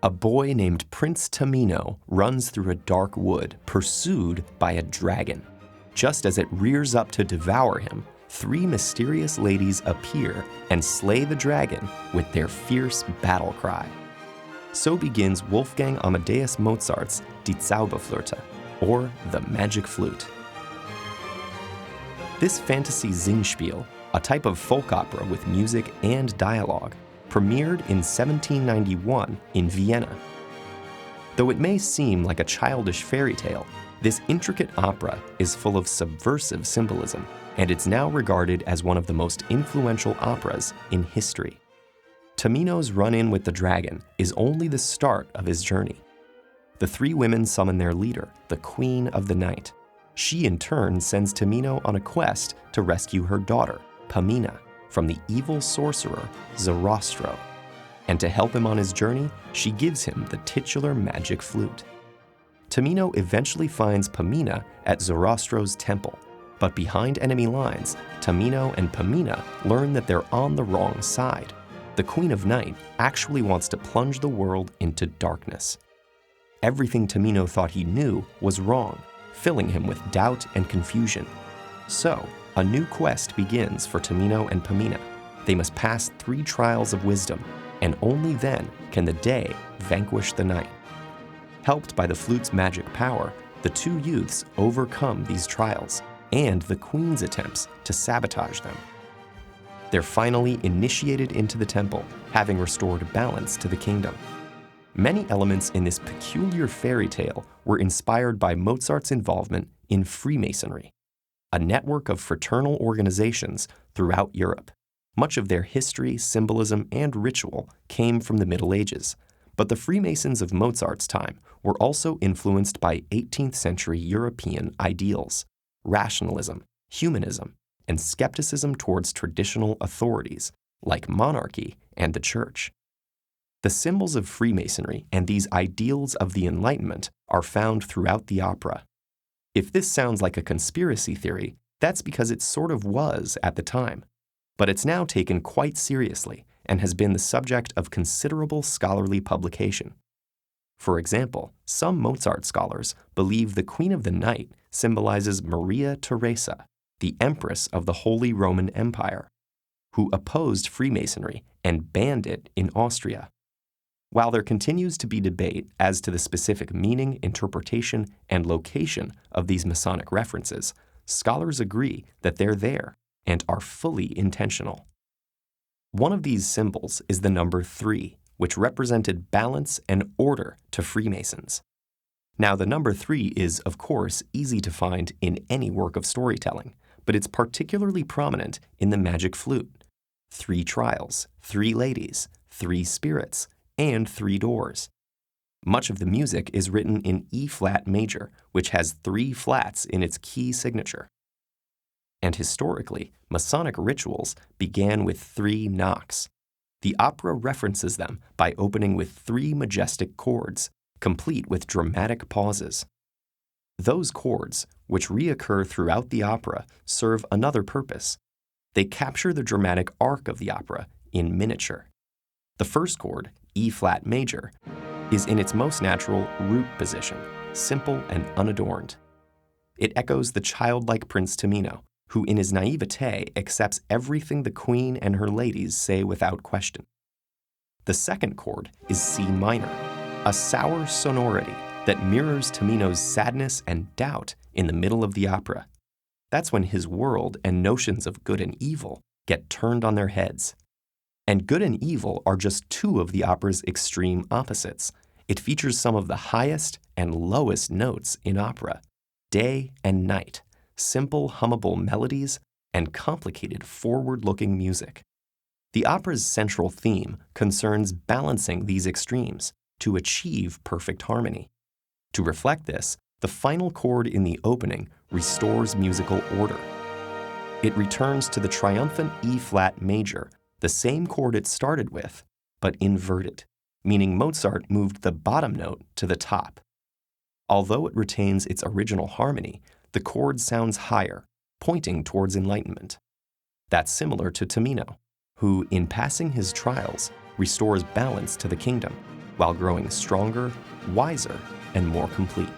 A boy named Prince Tamino runs through a dark wood, pursued by a dragon. Just as it rears up to devour him, three mysterious ladies appear and slay the dragon with their fierce battle cry. So begins Wolfgang Amadeus Mozart's Die Zauberflöte, or the Magic Flute. This fantasy Singspiel, a type of folk opera with music and dialogue, premiered in 1791 in Vienna. Though it may seem like a childish fairy tale, this intricate opera is full of subversive symbolism, and it's now regarded as one of the most influential operas in history. Tamino's run-in with the dragon is only the start of his journey. The three women summon their leader, the Queen of the Night. She in turn sends Tamino on a quest to rescue her daughter, Pamina, from the evil sorcerer Zarastro. And to help him on his journey, she gives him the titular magic flute. Tamino eventually finds Pamina at Zarastro's temple, but behind enemy lines, Tamino and Pamina learn that they're on the wrong side. The Queen of Night actually wants to plunge the world into darkness. Everything Tamino thought he knew was wrong, filling him with doubt and confusion. So, a new quest begins for Tamino and Pamina. They must pass 3 trials of wisdom, and only then can the day vanquish the night. Helped by the flute's magic power, the two youths overcome these trials and the Queen's attempts to sabotage them. They're finally initiated into the temple, having restored balance to the kingdom. Many elements in this peculiar fairy tale were inspired by Mozart's involvement in Freemasonry, a network of fraternal organizations throughout Europe. Much of their history, symbolism, and ritual came from the Middle Ages, but the Freemasons of Mozart's time were also influenced by 18th century European ideals, rationalism, humanism, and skepticism towards traditional authorities, like monarchy and the church. The symbols of Freemasonry and these ideals of the Enlightenment are found throughout the opera. If this sounds like a conspiracy theory, that's because it sort of was at the time. But it's now taken quite seriously and has been the subject of considerable scholarly publication. For example, some Mozart scholars believe the Queen of the Night symbolizes Maria Theresa, the Empress of the Holy Roman Empire, who opposed Freemasonry and banned it in Austria. While there continues to be debate as to the specific meaning, interpretation, and location of these Masonic references, scholars agree that they're there and are fully intentional. One of these symbols is the number 3, which represented balance and order to Freemasons. Now, the number 3 is, of course, easy to find in any work of storytelling, but it's particularly prominent in the Magic Flute. 3 trials, 3 ladies, 3 spirits, and 3 doors. Much of the music is written in E-flat major, which has 3 flats in its key signature. And historically, Masonic rituals began with 3 knocks. The opera references them by opening with 3 majestic chords, complete with dramatic pauses. Those chords, which reoccur throughout the opera, serve another purpose. They capture the dramatic arc of the opera in miniature. The first chord, E-flat major, is in its most natural root position, simple and unadorned. It echoes the childlike Prince Tamino, who in his naivete accepts everything the Queen and her ladies say without question. The second chord is C minor, a sour sonority that mirrors Tamino's sadness and doubt in the middle of the opera. That's when his world and notions of good and evil get turned on their heads. And good and evil are just 2 of the opera's extreme opposites. It features some of the highest and lowest notes in opera, day and night, simple hummable melodies, and complicated forward-looking music. The opera's central theme concerns balancing these extremes to achieve perfect harmony. To reflect this, the final chord in the opening restores musical order. It returns to the triumphant E-flat major, the same chord it started with, but inverted, meaning Mozart moved the bottom note to the top. Although it retains its original harmony, the chord sounds higher, pointing towards enlightenment. That's similar to Tamino, who, in passing his trials, restores balance to the kingdom, while growing stronger, wiser, and more complete.